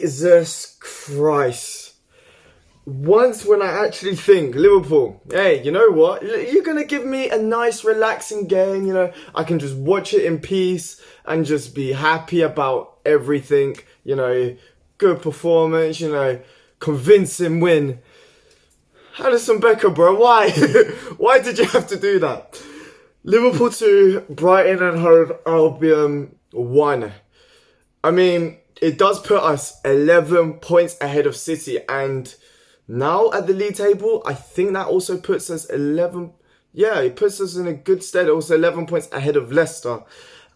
Jesus Christ. Once when I actually think, Liverpool, hey, you know what? You're going to give me a nice, relaxing game, I can just watch it in peace and just be happy about everything, good performance, convincing win. Alisson Becker, bro, why? Why did you have to do that? Liverpool 2, Brighton and Hove Albion 1. I mean, it does put us 11 points ahead of City, and now at the league table, I think that also puts us it puts us in a good stead. Also 11 points ahead of Leicester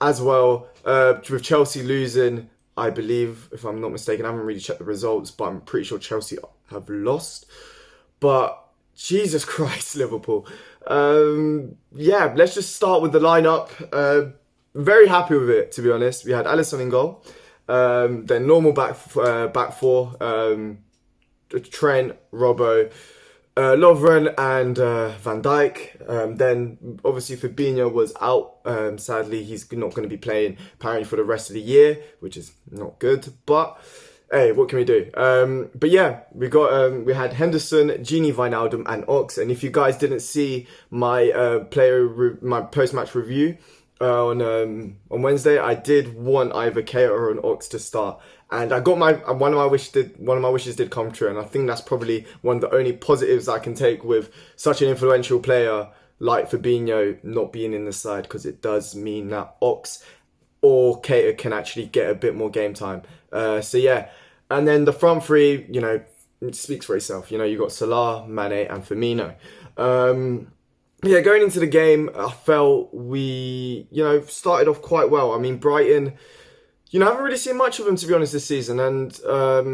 as well, with Chelsea losing, I believe, if I'm not mistaken. I haven't really checked the results, but I'm pretty sure Chelsea have lost. But Jesus Christ, Liverpool. Let's just start with the lineup. Very happy with it, to be honest. We had Alisson in goal. Then normal back four. Trent, Robbo, Lovren and Van Dijk. Then obviously Fabinho was out. Sadly, he's not going to be playing apparently for the rest of the year, which is not good. But hey, what can we do? We had Henderson, Gini Wijnaldum and Ox. And if you guys didn't see my my post-match review on Wednesday, I did want either Keita or an Ox to start. And I got one of my wishes did come true, and I think that's probably one of the only positives I can take with such an influential player like Fabinho not being in the side, because it does mean that Ox or Keita can actually get a bit more game time. And then the front three, it speaks for itself. You got Salah, Mane, and Firmino. Going into the game, I felt we, started off quite well. I mean, Brighton, I haven't really seen much of them, to be honest, this season. And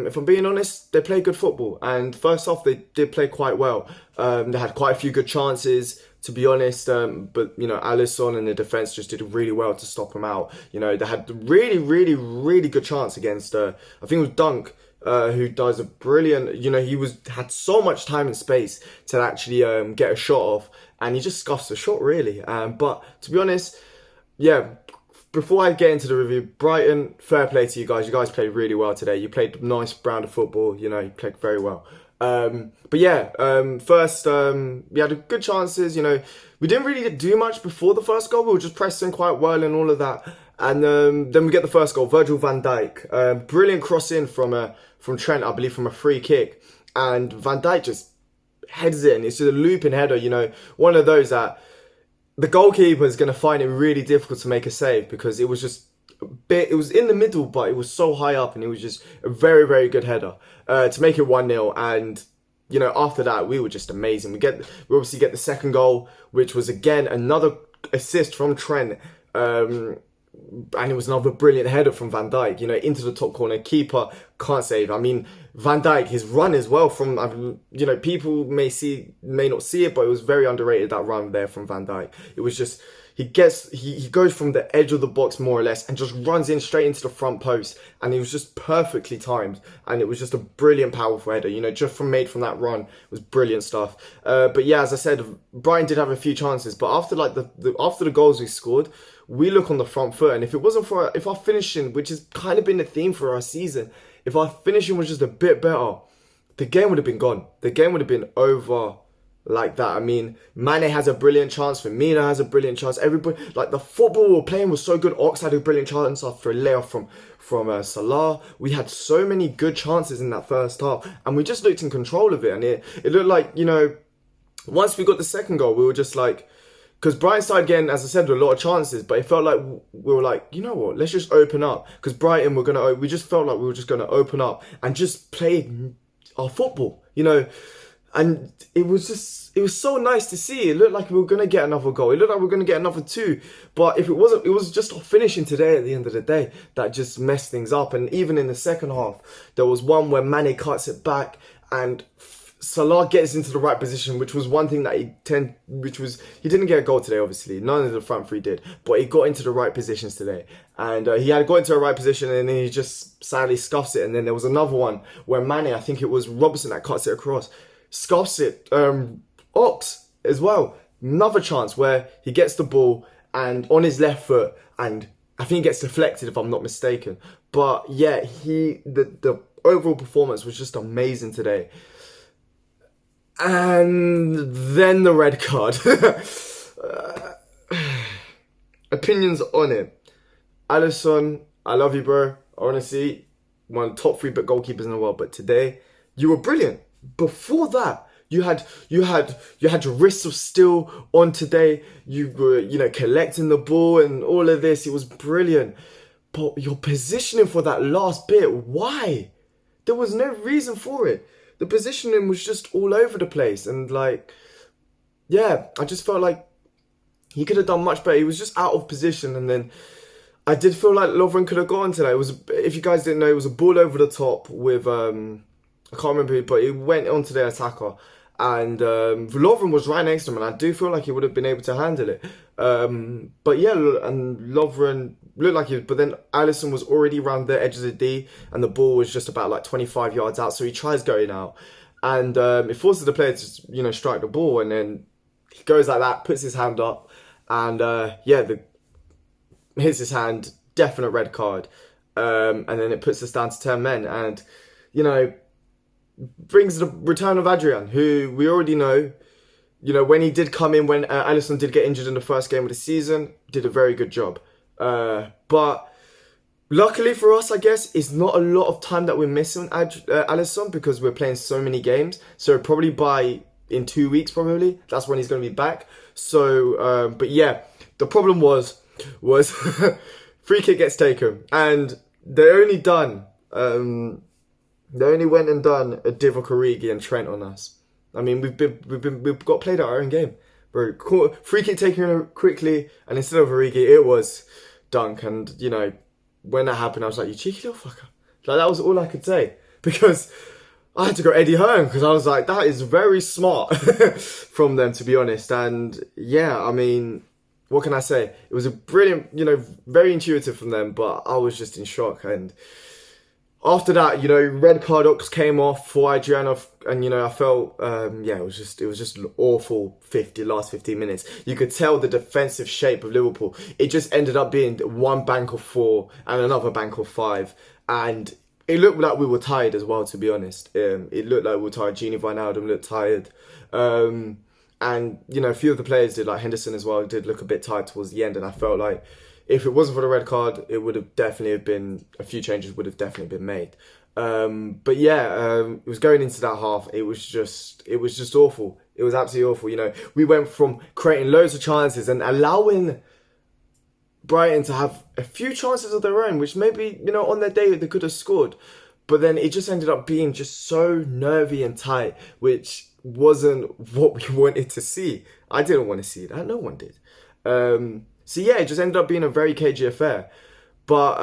if I'm being honest, they play good football. And first off, they did play quite well. They had quite a few good chances, to be honest. But Alisson and the defence just did really well to stop them out. They had really, really, really good chance against, I think it was Dunk, who does a brilliant, he had so much time and space to actually get a shot off. And he just scuffs the shot, really. But to be honest, before I get into the review, Brighton, fair play to you guys. You guys played really well today. You played a nice brand of football. You played very well. First, we had good chances. We didn't really do much before the first goal. We were just pressing quite well and all of that. And then we get the first goal, Virgil van Dijk. Brilliant cross in from Trent, I believe, from a free kick. And Van Dijk just heads it in. It's just a looping header, one of those that the goalkeeper is going to find it really difficult to make a save, because it was just it was in the middle, but it was so high up, and it was just a very, very good header to make it 1-0. And after that, we were just amazing. We obviously get the second goal, which was again another assist from Trent, and it was another brilliant header from Van Dijk, into the top corner. Keeper can't save. I mean, Van Dijk, his run as well from, people may not see it, but it was very underrated, that run there from Van Dijk. It was just, he goes from the edge of the box more or less and just runs in straight into the front post, and it was just perfectly timed, and it was just a brilliant, powerful header, just made from that run. It was brilliant stuff. As I said, Brighton did have a few chances, but after after the goals we scored, we look on the front foot, and if our finishing, which has kind of been the theme for our season, if our finishing was just a bit better, the game would have been gone. The game would have been over like that. I mean, Mane has a brilliant chance. Firmino has a brilliant chance. Everybody, the football we were playing was so good. Ox had a brilliant chance after a layoff from Salah. We had so many good chances in that first half, and we just looked in control of it. And it looked like, once we got the second goal, we were just like, because Brighton started getting, as I said, with a lot of chances, but it felt like we were like, you know what, let's just open up. Because Brighton, we just felt like we were just going to open up and just play our football, And it was so nice to see. It looked like we were going to get another goal. It looked like we were going to get another two. But if it wasn't, it was just our finishing today at the end of the day that just messed things up. And even in the second half, there was one where Mane cuts it back and Salah gets into the right position, which was one thing that he didn't get a goal today, obviously. None of the front three did, but he got into the right positions today. And he had got into the right position, and then he just sadly scuffs it. And then there was another one where Mane, I think it was Robertson that cuts it across, scuffs it. Ox as well. Another chance where he gets the ball and on his left foot, and I think he gets deflected if I'm not mistaken. But yeah, the overall performance was just amazing today. And then the red card. Opinions on it. Alisson, I love you, bro. Honestly, one of the top 3 goalkeepers in the world. But today, you were brilliant. Before that, you had your wrists of steel on today. You were, collecting the ball and all of this. It was brilliant. But your positioning for that last bit, why? There was no reason for it. The positioning was just all over the place. And I just felt like he could have done much better. He was just out of position. And then I did feel like Lovren could have gone today. It was, if you guys didn't know, it was a ball over the top with, I can't remember who, but it went onto the attacker. And Lovren was right next to him, and I do feel like he would have been able to handle it. But yeah, and Lovren looked like he was, but then Alisson was already around the edge of the D, and the ball was just about 25 yards out, so he tries going out. And it forces the player to, strike the ball, and then he goes like that, puts his hand up, and hits his hand, definite red card. And then it puts us down to 10 men, and, brings the return of Adrian, who we already know, when he did come in, when Alisson did get injured in the first game of the season, did a very good job. But luckily for us, I guess, it's not a lot of time that we're missing Alisson, because we're playing so many games. So probably in 2 weeks, that's when he's going to be back. So, but yeah, the problem was free kick gets taken, and they only went and done a Divock Origi and Trent on us. I mean, we've got played at our own game, bro. Free kick taken quickly, and instead of Origi, it was Dunk. And when that happened, I was like, "You cheeky little fucker!" That was all I could say, because I had to go Eddie Hearn, because I was like, "That is very smart from them, to be honest." And yeah, I mean, what can I say? It was a brilliant, very intuitive from them, but I was just in shock. And after that, red card came off for Adrian, and I felt, it was just an awful last 15 minutes. You could tell the defensive shape of Liverpool. It just ended up being one bank of 4 and another bank of 5, and it looked like we were tired as well, to be honest. It looked like we were tired. Gini Wijnaldum looked tired, and a few of the players did, like Henderson as well, did look a bit tired towards the end, and I felt like, if it wasn't for the red card, it would have definitely been, a few changes would have definitely been made. But yeah, it was going into that half. It was just awful. It was absolutely awful. We went from creating loads of chances and allowing Brighton to have a few chances of their own, which maybe, on their day they could have scored. But then it just ended up being just so nervy and tight, which wasn't what we wanted to see. I didn't want to see that. No one did. So yeah, it just ended up being a very cagey affair. But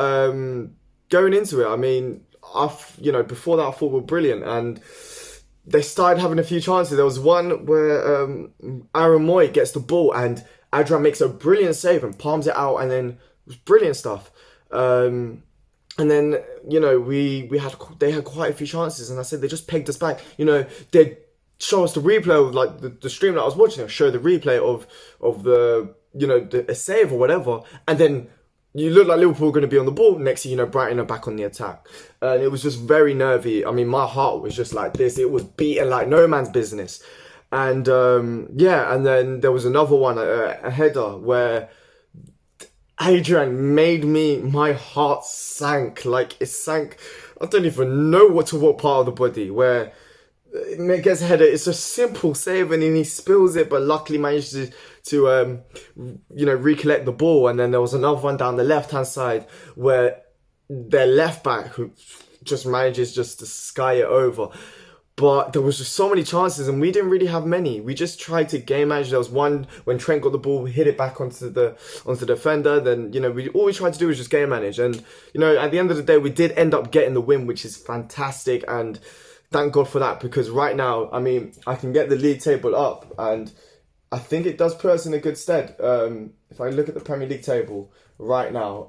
going into it, I mean, before that I thought we were brilliant, and they started having a few chances. There was one where Aaron Moy gets the ball and Adrian makes a brilliant save and palms it out, and then it was brilliant stuff. And then they had quite a few chances, and I said they just pegged us back. They'd show us the replay of the stream that I was watching. They'll show the replay of the a save or whatever, and then you look like Liverpool were going to be on the ball. Next thing you know, Brighton are back on the attack, and it was just very nervy. I mean, my heart was just like this. It was beating like no man's business. And and then there was another one, a header where Adrian my heart sank. Like, it sank, I don't even know what part of the body, where it gets a header. It's a simple save, and then he spills it, but luckily manages to recollect the ball. And then there was another one down the left hand side where their left back who just manages just to sky it over. But there was just so many chances, and we didn't really have many. We just tried to game manage. There was one when Trent got the ball, hit it back onto the defender. Then all we tried to do was just game manage, and at the end of the day, we did end up getting the win, which is fantastic. And thank God for that, because right now, I mean, I can get the league table up, and I think it does put us in a good stead. If I look at the Premier League table right now,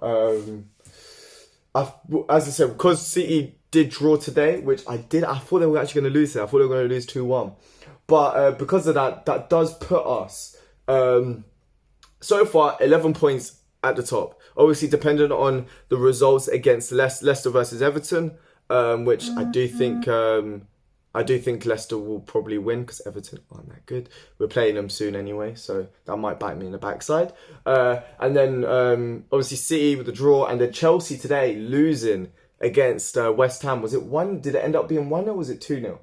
as I said, because City did draw today, which I thought they were actually going to lose it. I thought they were going to lose 2-1. But because of that, that does put us, so far, 11 points at the top. Obviously, dependent on the results against Leicester versus Everton. which I do think Leicester will probably win because Everton aren't that good. We're playing them soon anyway, so that might bite me in the backside. And then obviously City with the draw, and then Chelsea today losing against West Ham. Was it 1? Did it end up being 1 or was it 2-0?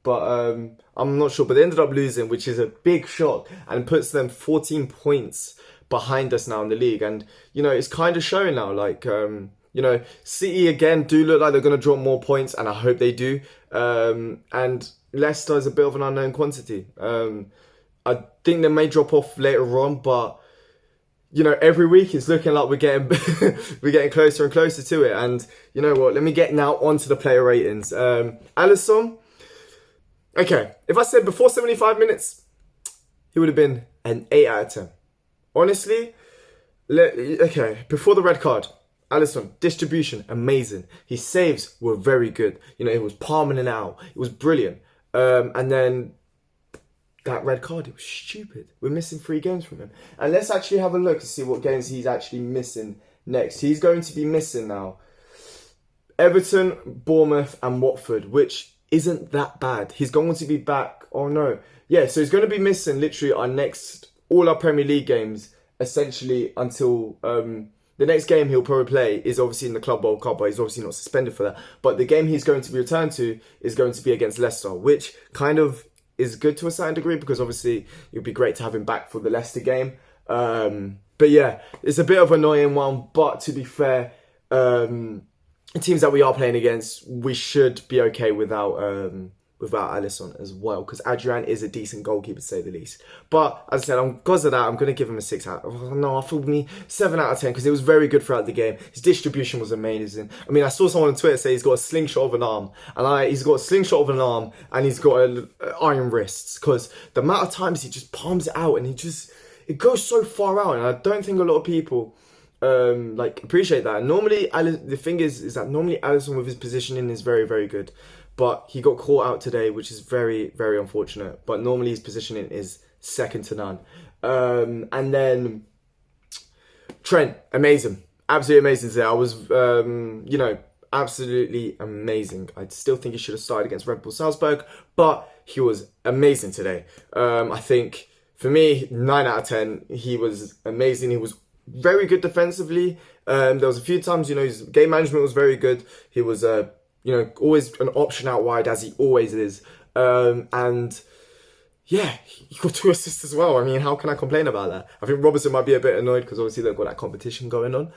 But I'm not sure. But they ended up losing, which is a big shock and puts them 14 points behind us now in the league. And, you know, it's kind of showing now, like, you know, City again do look like they're going to drop more points, and I hope they do. And Leicester is a bit of an unknown quantity. I think they may drop off later on, but you know, every week it's looking like we're getting we're getting closer and closer to it. And you know what? Let me get now onto the player ratings. Alisson. Okay, if I said before 75 minutes, he would have been an 8 out of 10. Honestly, okay, before the red card. Alisson, distribution, amazing. His saves were very good. You know, it was palming it out. It was brilliant. And then that red card, it was stupid. We're missing 3 games from him. And let's actually have a look to see what games he's actually missing next. He's going to be missing now Everton, Bournemouth and Watford, which isn't that bad. He's going to be back. Oh no. Yeah, so he's going to be missing literally all our Premier League games, essentially until... the next game he'll probably play is obviously in the Club World Cup, but he's obviously not suspended for that. But the game he's going to be returned to is going to be against Leicester, which kind of is good to a certain degree because obviously it would be great to have him back for the Leicester game. But yeah, it's a bit of an annoying one. But to be fair, teams that we are playing against, we should be okay without Alisson as well, because Adrian is a decent goalkeeper to say the least. But as I said, because of that, I'm going to give him a 6 out. Oh, no, I thought 7 out of 10 because it was very good throughout the game. His distribution was amazing. I mean, I saw someone on Twitter say he's got a slingshot of an arm, and he's got a slingshot of an arm, and he's got iron wrists because the amount of times he just palms it out and it goes so far out, and I don't think a lot of people appreciate that. And normally, the thing is that normally Alisson with his positioning is very, very good. But he got caught out today, which is very, very unfortunate. But normally his positioning is second to none. And then Trent, amazing. Absolutely amazing today. I was, absolutely amazing. I still think he should have started against Red Bull Salzburg, but he was amazing today. I think, for me, 9 out of 10, he was amazing. He was very good defensively. There was a few times, his game management was very good. He was... always an option out wide, as he always is. And yeah, he got 2 assists as well. I mean, how can I complain about that? I think Robertson might be a bit annoyed because obviously they've got that competition going on.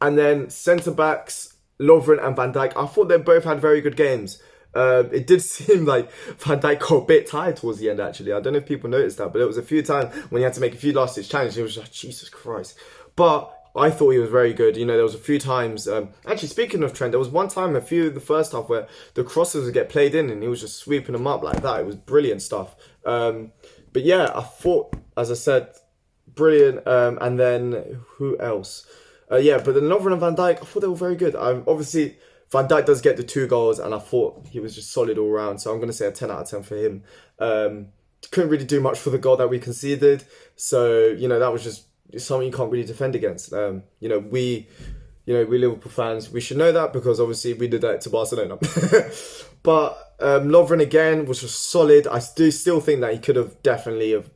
And then centre-backs, Lovren and Van Dijk, I thought they both had very good games. It did seem like Van Dijk got a bit tired towards the end, actually. I don't know if people noticed that, but there was a few times when he had to make a few last-ditch challenges. It was like, Jesus Christ. But... I thought he was very good. There was a few times... actually, speaking of Trent, there was one time, the first half, where the crosses would get played in and he was just sweeping them up like that. It was brilliant stuff. But yeah, I thought, as I said, brilliant. And then, who else? But then Lovren and Van Dijk, I thought they were very good. Obviously, Van Dijk does get the 2 goals, and I thought he was just solid all round. So I'm going to say a 10 out of 10 for him. Couldn't really do much for the goal that we conceded. So, that was just... it's something you can't really defend against. We Liverpool fans, we should know that because obviously we did that to Barcelona. But Lovren again was just solid. I do still think that he could have definitely have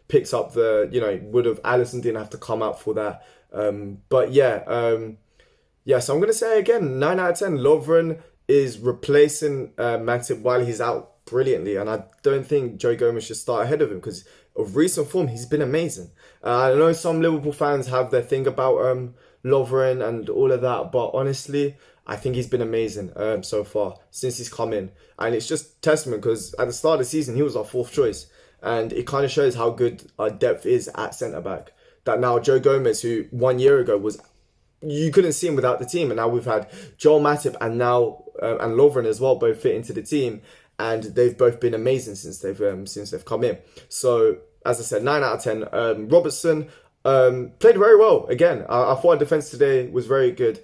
picked up would have Alisson didn't have to come out for that. So I'm going to say again, 9 out of 10. Lovren is replacing Matip while he's out brilliantly, and I don't think Joe Gomez should start ahead of him because of recent form, he's been amazing. I know some Liverpool fans have their thing about Lovren and all of that, but honestly, I think he's been amazing so far since he's come in. And it's just testament because at the start of the season, he was our 4th choice. And it kind of shows how good our depth is at centre-back. That now Joe Gomez, who 1 year ago you couldn't see him without the team. And now we've had Joel Matip and now and Lovren as well, both fit into the team. And they've both been amazing since they've come in. So, as I said, 9 out of 10. Robertson played very well. Again, I thought our defence today was very good.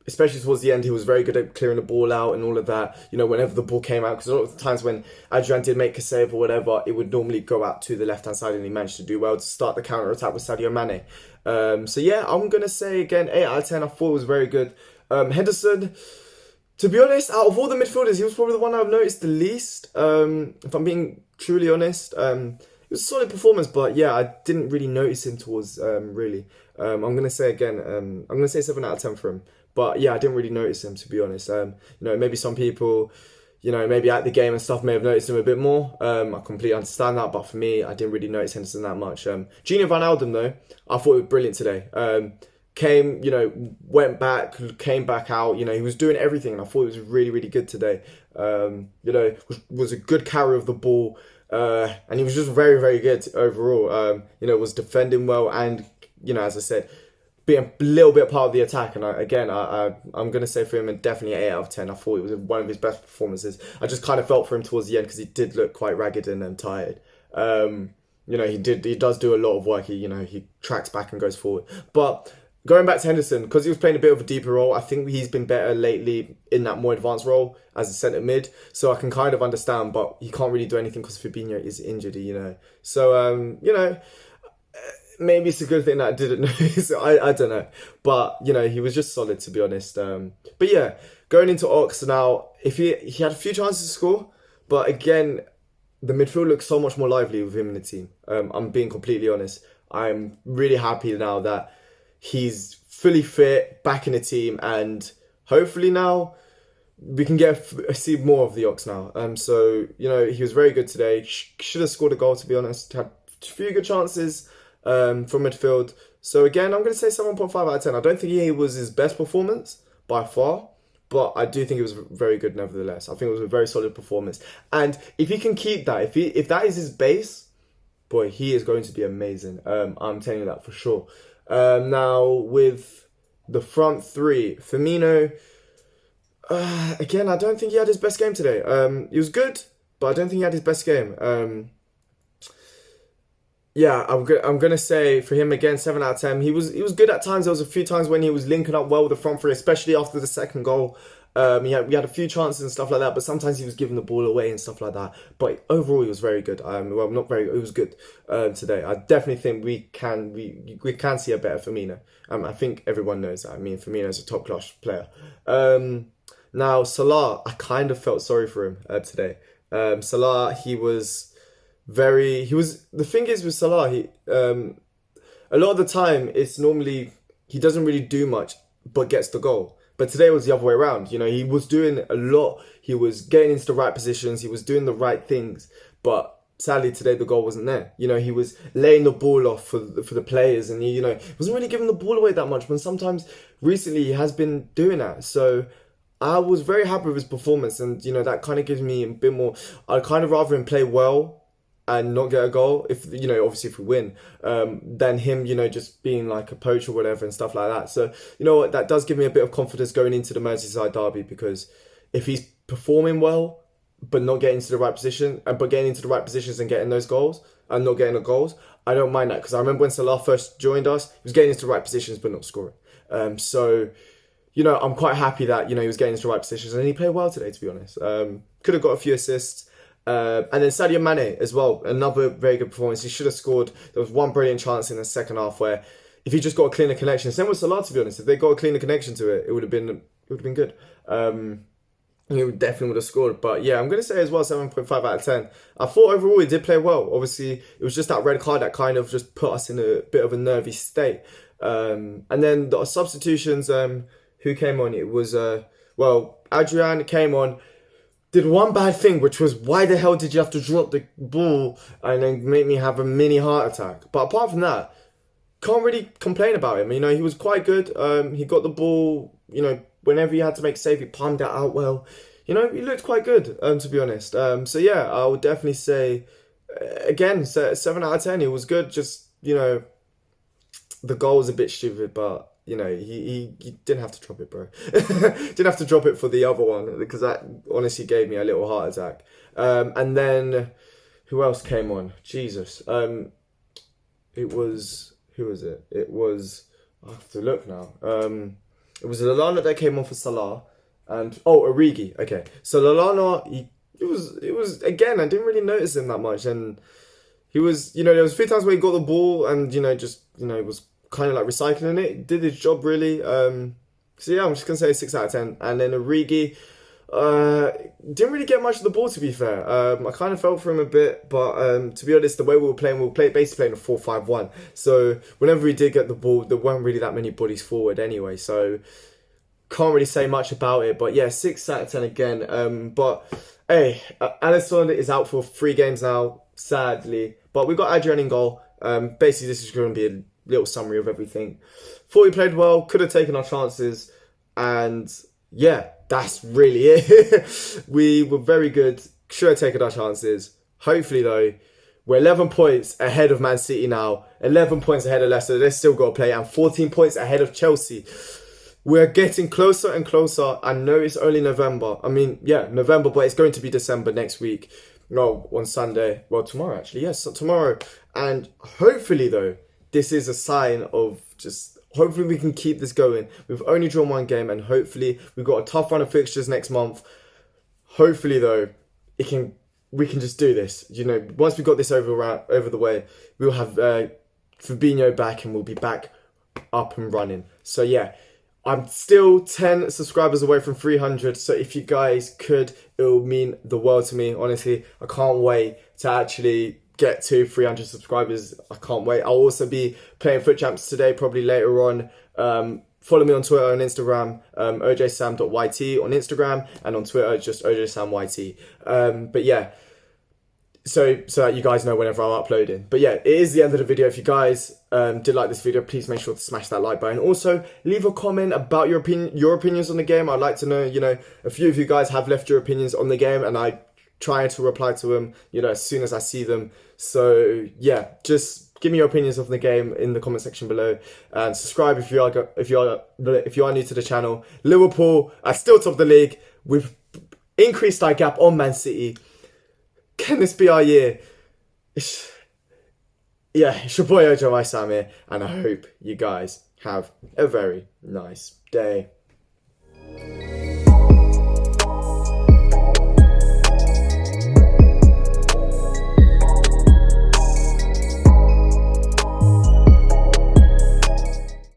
especially towards the end, he was very good at clearing the ball out and all of that. You know, whenever the ball came out, because a lot of the times when Adrian did make a save or whatever, it would normally go out to the left-hand side, and he managed to do well to start the counter-attack with Sadio Mane. So yeah, I'm going to say, again, 8 out of 10. I thought it was very good. Henderson, to be honest, out of all the midfielders, he was probably the one I've noticed the least. If I'm being truly honest, it was a solid performance, but yeah, I didn't really notice him towards really. I'm gonna say again, I'm gonna say 7 out of 10 for him. But yeah, I didn't really notice him, to be honest. You know, maybe some people, you know, maybe at the game and stuff may have noticed him a bit more. I completely understand that, but for me, I didn't really notice Henderson that much. Gini Van Alden though, I thought it was brilliant today. Came, you know, went back, came back out. You know, he was doing everything, and I thought it was really, really good today. You know, was a good carrier of the ball, and he was just very, very good overall. You know, was defending well, and you know, as I said, being a little bit part of the attack. And I'm gonna say for him, definitely 8 out of 10. I thought it was one of his best performances. I just kind of felt for him towards the end because he did look quite ragged and tired. You know, he does do a lot of work. He tracks back and goes forward, but. Going back to Henderson, because he was playing a bit of a deeper role, I think he's been better lately in that more advanced role as a centre mid. So I can kind of understand, but he can't really do anything because Fabinho is injured, you know. So, you know, maybe it's a good thing that I didn't notice. I don't know. But, you know, he was just solid, to be honest. But yeah, going into Ox now, if he had a few chances to score, but again, the midfield looks so much more lively with him in the team. I'm being completely honest. I'm really happy now that he's fully fit, back in the team, and hopefully now we can see more of the Ox now. So, you know, he was very good today. Should have scored a goal, to be honest. Had a few good chances from midfield. So again, I'm going to say 7.5 out of 10. I don't think he was his best performance by far, but I do think it was very good nevertheless. I think it was a very solid performance. And if he can keep that, if that is his base, boy, he is going to be amazing. I'm telling you that for sure. Now, with the front three, Firmino, again, I don't think he had his best game today. He was good, but I don't think he had his best game. Yeah, I'm gonna say for him again, 7 out of 10. He was good at times. There was a few times when he was linking up well with the front three, especially after the second goal. We had a few chances and stuff like that, but sometimes he was giving the ball away and stuff like that. But overall, he was very good. Well, not very. It was good today. I definitely think we can see a better Firmino. I think everyone knows that. I mean, Firmino is a top class player. Now Salah, I kind of felt sorry for him today. Salah, the thing is with Salah, a lot of the time it's normally he doesn't really do much but gets the goal. But today was the other way around. You know, he was doing a lot. He was getting into the right positions. He was doing the right things. But sadly today the goal wasn't there. You know, he was laying the ball off for the players, and he wasn't really giving the ball away that much. But sometimes recently he has been doing that. So I was very happy with his performance, and that kind of gives me a bit more. I'd kind of rather him play well and not get a goal, if obviously if we win, than him just being like a poach or whatever and stuff like that. So what, that does give me a bit of confidence going into the Merseyside derby, because if he's performing well but not getting into the right position, but getting into the right positions and getting those goals and not getting the goals, I don't mind that, because I remember when Salah first joined us, he was getting into the right positions but not scoring. So I'm quite happy that he was getting into the right positions, and he played well today, to be honest. Could have got a few assists. And then Sadio Mane as well, another very good performance. He should have scored. There was one brilliant chance in the second half where if he just got a cleaner connection, same with Salah, to be honest. If they got a cleaner connection to it, it would have been good. He definitely would have scored. But yeah, I'm going to say as well 7.5 out of 10. I thought overall he did play well. Obviously, it was just that red card that kind of just put us in a bit of a nervy state. And then the substitutions, who came on? It was, Adrian came on. Did one bad thing, which was, why the hell did you have to drop the ball and then make me have a mini heart attack? But apart from that, can't really complain about him. He was quite good. He got the ball, whenever he had to make a save, he palmed that out well. He looked quite good, to be honest. So yeah, I would definitely say, again, 7 out of 10. He was good. Just, the goal was a bit stupid, but he didn't have to drop it, bro. Didn't have to drop it for the other one, because that honestly gave me a little heart attack. And then, who else came on? Jesus. Who was it? It was, I have to look now. It was Lallana that came on for Salah, and Origi. Okay, so Lallana, it was again. I didn't really notice him that much, and he was, there was a few times where he got the ball and was kind of like recycling it. Did his job really. So yeah, I'm just gonna say 6 out of 10. And then Origi, didn't really get much of the ball, to be fair. I kind of felt for him a bit, but to be honest, the way we were basically playing a 4-5-1. So whenever he did get the ball, there weren't really that many bodies forward anyway. So can't really say much about it. But yeah, 6 out of 10 again. But hey, Alisson is out for 3 games now, sadly. But we've got Adrian in goal. Basically, this is going to be a little summary of everything. Thought we played well, could have taken our chances, and yeah, that's really it. We were very good, should have taken our chances. Hopefully though, we're 11 points ahead of Man City now, 11 points ahead of Leicester, they've still got to play, and 14 points ahead of Chelsea. We're getting closer and closer. I know it's only November. I mean, yeah, November, but it's going to be December next week. No, on Sunday. Well, tomorrow actually. Yes, tomorrow. And hopefully though, this is a sign of just, hopefully we can keep this going. We've only drawn 1 game, and hopefully we've got a tough run of fixtures next month. Hopefully though, we can just do this. Once we got this over the way, we'll have Fabinho back, and we'll be back up and running. So yeah, I'm still 10 subscribers away from 300. So if you guys could, it will mean the world to me. Honestly, I can't wait to actually get to 300 subscribers. I can't wait. I'll also be playing Foot Champs today, probably later on. Follow me on Twitter and Instagram, ojsam.yt on Instagram, and on Twitter, just ojsamyt. But yeah, so that you guys know whenever I'm uploading. But yeah, it is the end of the video. If you guys did like this video, please make sure to smash that like button. Also, leave a comment about your opinions on the game. I'd like to know, a few of you guys have left your opinions on the game, and I try to reply to them, as soon as I see them. So yeah, just give me your opinions of the game in the comment section below, and subscribe if you are new to the channel. Liverpool are still top of the league. We've increased our gap on Man City. Can this be our year? It's your boy Ojo Sam here, and I hope you guys have a very nice day.